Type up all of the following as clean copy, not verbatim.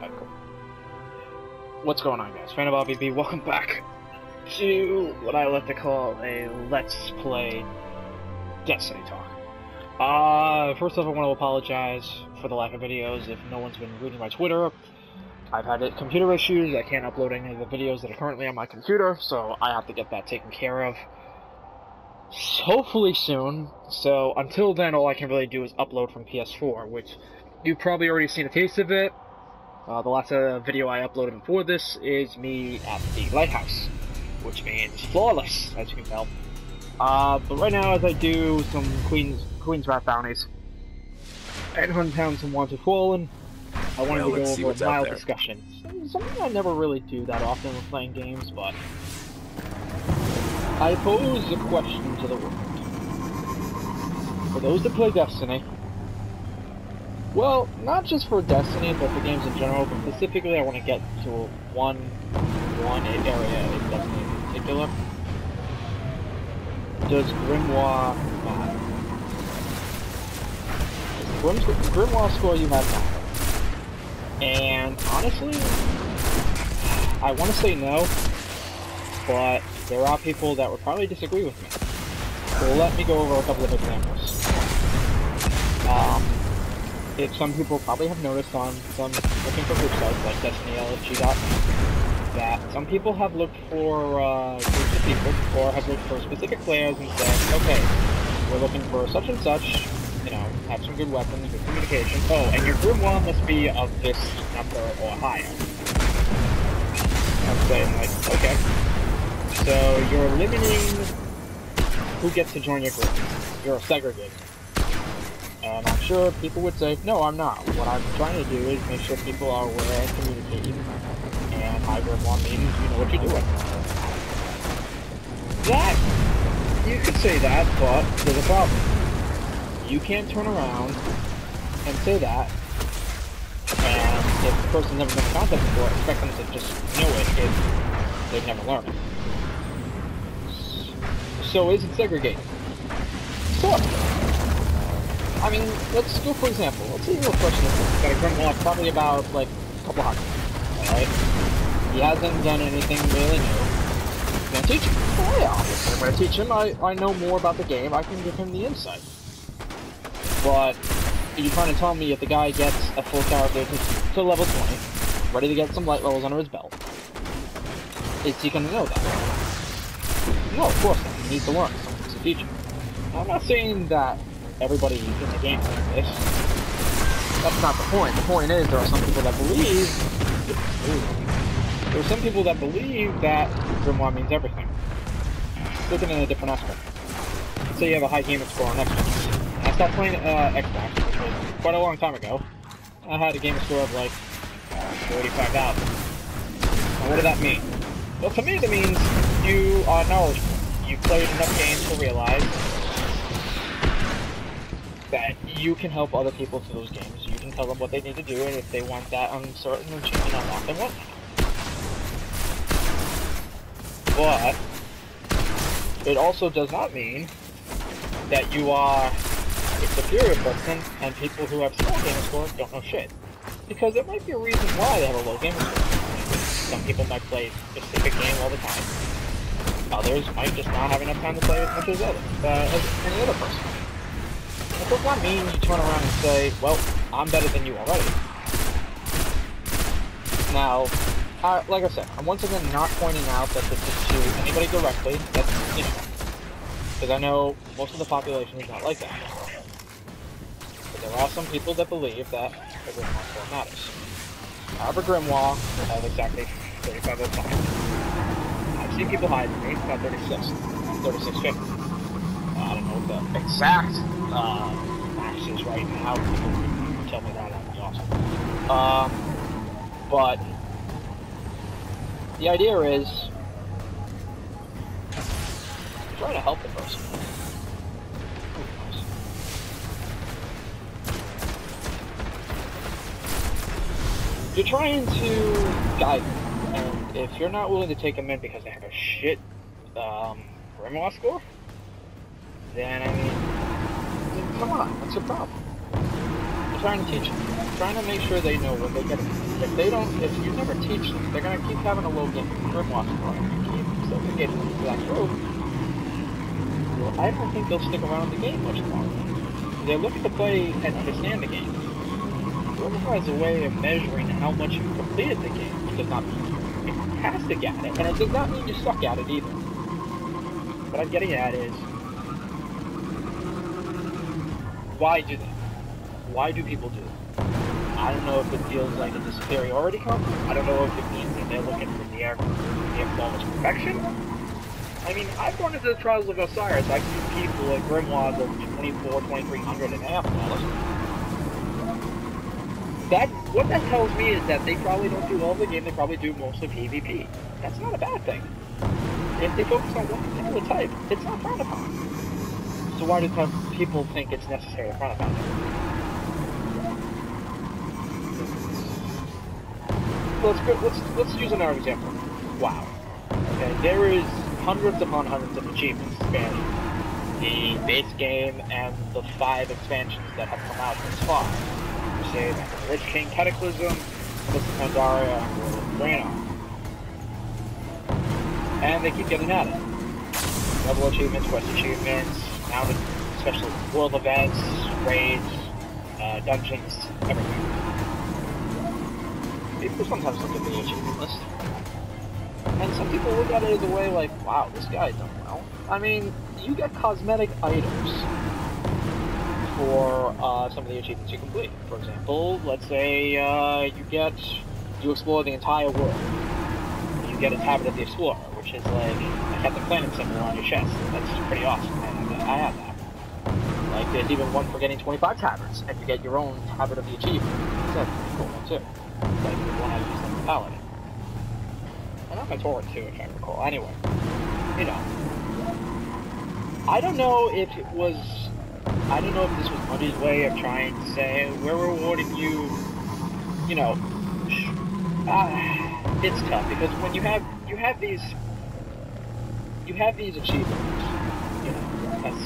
Alright, cool. What's going on, guys? FanofRvB, welcome back to what I like to call a Let's Play Destiny talk. First off, I want to apologize for the lack of videos. If no one's been reading my Twitter, I've had computer issues. I can't upload any of the videos that are currently on my computer, so I have to get that taken care of. Hopefully soon. So until then, all I can really do is upload from PS4, which you've probably already seen a taste of it. The last video I uploaded before this is me at the lighthouse, which means flawless, as you can tell. But right now, as I do some Queen's Wrath bounties and hunt down some Wanted Fallen, I wanted to go over a mild discussion. Something I never really do that often when playing games, but I pose a question to the world. For those that play Destiny, well, not just for Destiny, but for games in general, but specifically I want to get to one area in Destiny in particular. Does Grimoire matter? Does the Grimoire score you have matter? And honestly, I want to say no, but there are people that would probably disagree with me. So let me go over a couple of examples. If some people probably have noticed on some looking for group sites like DestinyLFG.net, that some people have looked for groups of people, or have looked for specific players and said, okay, we're looking for such and such, you know, have some good weapons, good communication. Oh, and your Grimoire must be of this number or higher. I'm saying, like, okay. So you're limiting who gets to join your group. You're segregating. And I'm sure people would say, no, I'm not. What I'm trying to do is make sure people are aware and communicating. And high Grimoire means you know what you're doing. That, you could say that, but there's a problem. You can't turn around and say that, and if the person's never been in contact before, expect them to just know it if they've never learned it. So is it segregating? Sort of. I mean, let's go for example. Let's say you're a person who's got a Grimoire probably about, like, a couple hundred, alright? He hasn't done anything really new. You're gonna teach him? Oh yeah, obviously I'm gonna teach him. I know more about the game. I can give him the insight. But are you trying to tell me if the guy gets a full character to level 20, ready to get some light levels under his belt, is he gonna know that? No, of course not. He needs to learn. Someone to teach him. I'm not saying that everybody in the game like this. That's not the point. The point is there are some people that believe that Grimoire means everything. Looking in a different aspect. Let's say you have a high gaming score on Xbox. And I stopped playing Xbox, which was quite a long time ago. I had a gaming score of like 45,000. Now what does that mean? Well, to me that means you are knowledgeable. You've played enough games to realize that you can help other people through those games. You can tell them what they need to do, and if they want that uncertain achievement unlocked, then what? But it also does not mean that you are a superior person and people who have small gamer scores don't know shit. Because there might be a reason why they have a low gamer score. Some people might play a specific game all the time. Others might just not have enough time to play as much as any other person. That does not mean you turn around and say, well, I'm better than you already. Now, like I said, I'm once again not pointing out that this is to anybody directly. That's, you know, because I know most of the population is not like that. But there are some people that believe that the Grimoire score matters. However, Grimoire has exactly 3505. I've seen people higher than me, about 3650. I don't know what the exact max is right now. People tell me that'd be awesome. But the idea is try to help the person. You're trying to guide them, and if you're not willing to take them in because they have a shit Grimoire score, then I mean, come on, what's your problem? trying to teach them. I'm trying to make sure they know what they get. If you never teach them, they're gonna keep having a low game Grimoire score. Keep subjugating them to that growth. Well, I don't think they'll stick around the game much longer. They're looking to play and understand the game. Grimoire is a way of measuring how much you completed the game. It does not mean you're fantastic at it, and it does not mean you suck at it either. What I'm getting at is, why do that? Why do people do it? I don't know if it feels like it's a superiority complex. I don't know if it means that they're looking for near flawless perfection. I mean, I've gone into the Trials of Osiris. I've seen people at Grimoire go 24, 2300 and half flawless. What that tells me is that they probably don't do all of the game, they probably do mostly PvP. That's not a bad thing. If they focus on one particular type, it's not frowned upon. So why do people think it's necessary to frown upon it? Let's use another example. WoW. Okay, there is hundreds upon hundreds of achievements spanning the base game and the 5 expansions that have come out thus far. Say the Lich King Cataclysm, Mists of Pandaria, and World of Grimoire. And they keep getting at it. Level achievements, quest achievements, now the special world events, raids, dungeons, everything. People sometimes look at the achievement list, and some people look at it as a way like, wow, this guy's done well. I mean, you get cosmetic items for some of the achievements you complete. For example, let's say you explore the entire world. You get a Tablet of the Explorer, which is like a Captain Planet symbol on your chest. That's pretty awesome, and I have that. Like, there's even one for getting 25 tabards, and you get your own Tablet of the Achievement. That's a pretty cool one, too. Like the one I used on the Paladin. And I'm a Tauren, too, if I recall. Anyway, you know. I don't know if this was Bundy's way of trying to say, we're rewarding you, you know, it's tough, because when you have these achievements, you know, that's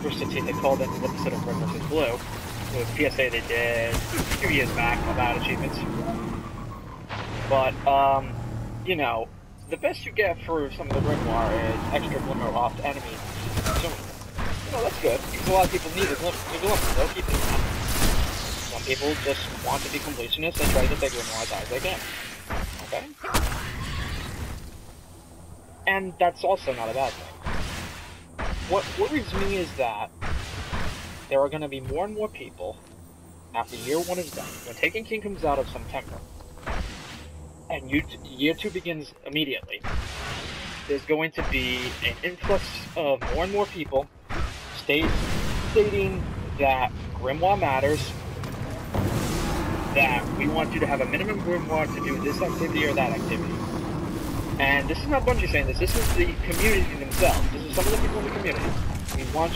first they called it the episode of Red vs. Blue. It was a PSA they did a few years back about achievements. But, you know, the best you get for some of the Grimoire is extra glimmer off enemies. So, you know, that's good, because a lot of people need a glimmer. They'll keep doing that. Some people just want to be completionists and try to get their Grimoire as high as they can. Okay? And that's also not a bad thing. What worries me is that there are going to be more and more people, after year 1 is done, when Taken King comes out of September, and year 2 begins immediately, there's going to be an influx of more and more people stating that Grimoire matters, that we want you to have a minimum Grimoire to do this activity or that activity. And this is not Bungie saying this, this is the community themselves. This is some of the people in the community. We want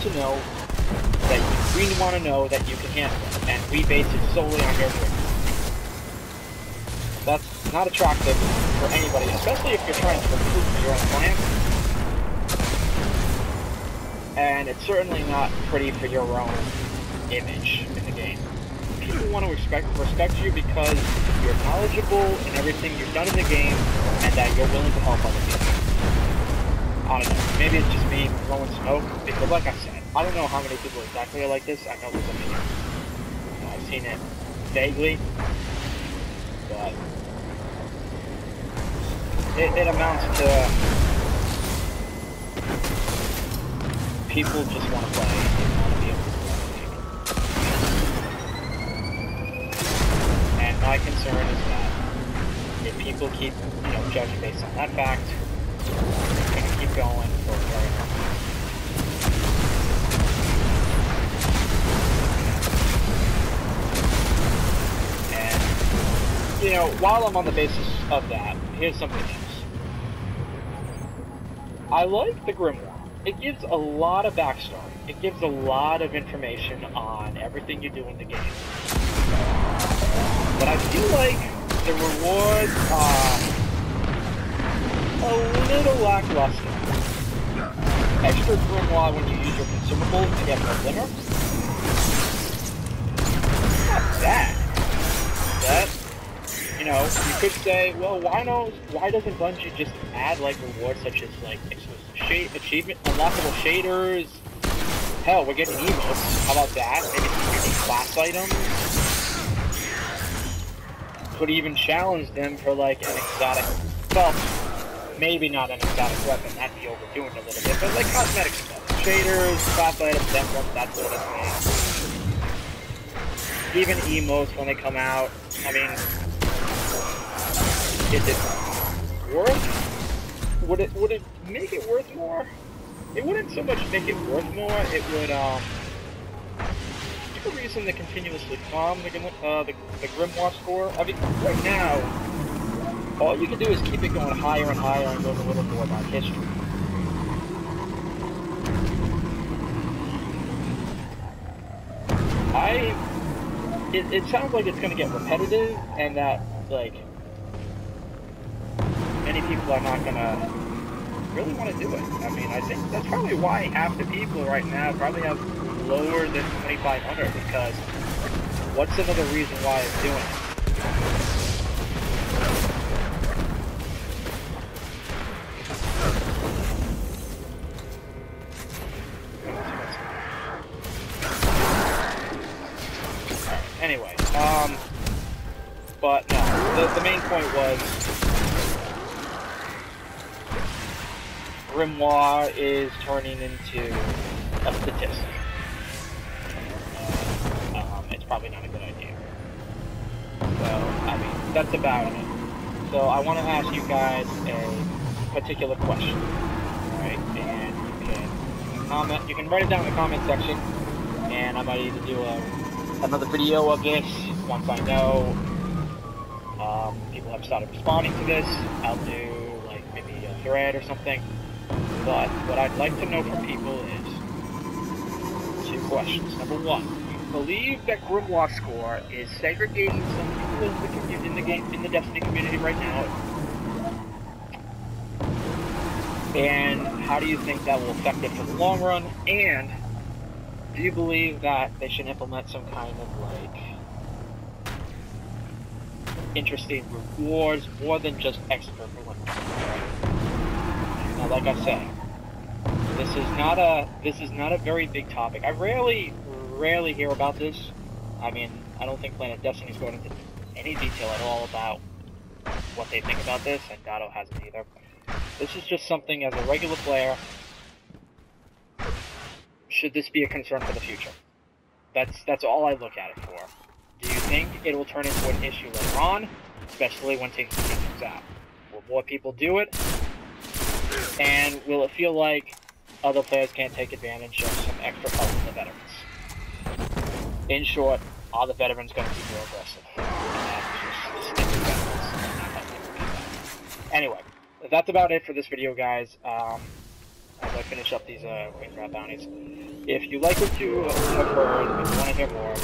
to know that you can handle it, and we base it solely on your Grimoire. That's not attractive for anybody, especially if you're trying to recruit for your own clan. And it's certainly not pretty for your own image in the game. People want to respect you because you're knowledgeable in everything you've done in the game, and that you're willing to help other people. I don't know, maybe it's just me blowing smoke, because like I said, I don't know how many people exactly are like this. I know there's a few. I've seen it vaguely, but it amounts to people just want to play and want to be able to play. And my concern is that if people keep, you know, judging based on that fact, it's going to keep going for a very long time. And, you know, while I'm on the basis of that, here's something else. I like the Grimoire. It gives a lot of backstory. It gives a lot of information on everything you do in the game. But I feel like the rewards are a little lackluster. Extra Grimoire when you use your consumables to get more glimmer. bad. That, you know, you could say, well, why doesn't Bungie just add, like, rewards such as, like, exclusive achievement, unlockable shaders? Hell, we're getting emotes. How about that? Maybe some unique class items? Could even challenge them for, like, an exotic, well, maybe not an exotic weapon, that'd be overdoing it a little bit, but, like, cosmetic stuff. Shaders, class items, emblems, that sort of thing. Even emotes when they come out. I mean, is it worth? Would it make it worth more? It wouldn't so much make it worth more. It would give a reason to continuously farm the Grimoire score. I mean, right now, all you can do is keep it going higher and higher and learn a little more about history. It sounds like it's going to get repetitive, and that, like, many people are not going to really want to do it. I mean, I think that's probably why half the people right now probably have lower than 2,500, because what's another reason why it's doing it? Anyway, but no, the main point was Grimoire is turning into a statistic. It's probably not a good idea. So, I mean, that's about it. So, I want to ask you guys a particular question, alright? And you can comment, you can write it down in the comment section, and I might either do another video of this once I know people have started responding to this. I'll do like maybe a thread or something. But what I'd like to know from people is two questions. Number one, do you believe that Grimoire score is segregating some people in the Destiny community right now? And how do you think that will affect it for the long run? And do you believe that they should implement some kind of, like, interesting rewards more than just extra rewards? Now, like I said, this is not a very big topic. I rarely hear about this. I mean, I don't think Planet Destiny's going into any detail at all about what they think about this, and Dotto hasn't either. This is just something as a regular player. Should this be a concern for the future? That's all I look at it for. Do you think it will turn into an issue later on, especially when things comes out? Will more people do it? And will it feel like other players can't take advantage of some extra help from the veterans? In short, are the veterans going to be more aggressive? Anyway, that's about it for this video, guys. As I finish up these Queen's bounties. If you like what you have heard, if you want to hear more,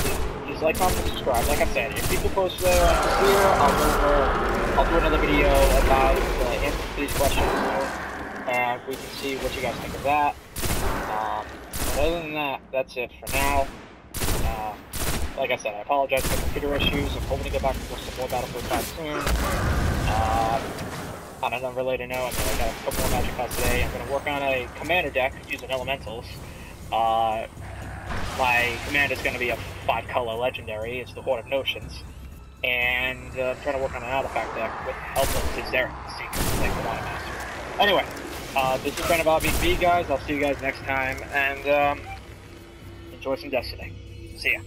just like, comment, and subscribe. Like I said, if people post there, I'll do another video about the answers to these questions, and we can see what you guys think of that. But other than that, that's it for now. Like I said, I apologize for computer issues. I'm hoping to get back to some more Battlefield 5 soon. On an unrelated note, I got a couple more magic cards today. I'm going to work on a commander deck using elementals. My commander is going to be a 5-color legendary. It's the Horde of Notions. And I'm trying to work on an artifact deck with help of Zerek, like the Water Master. Anyway, this has been FanofRvB, guys. I'll see you guys next time. And enjoy some Destiny. See ya.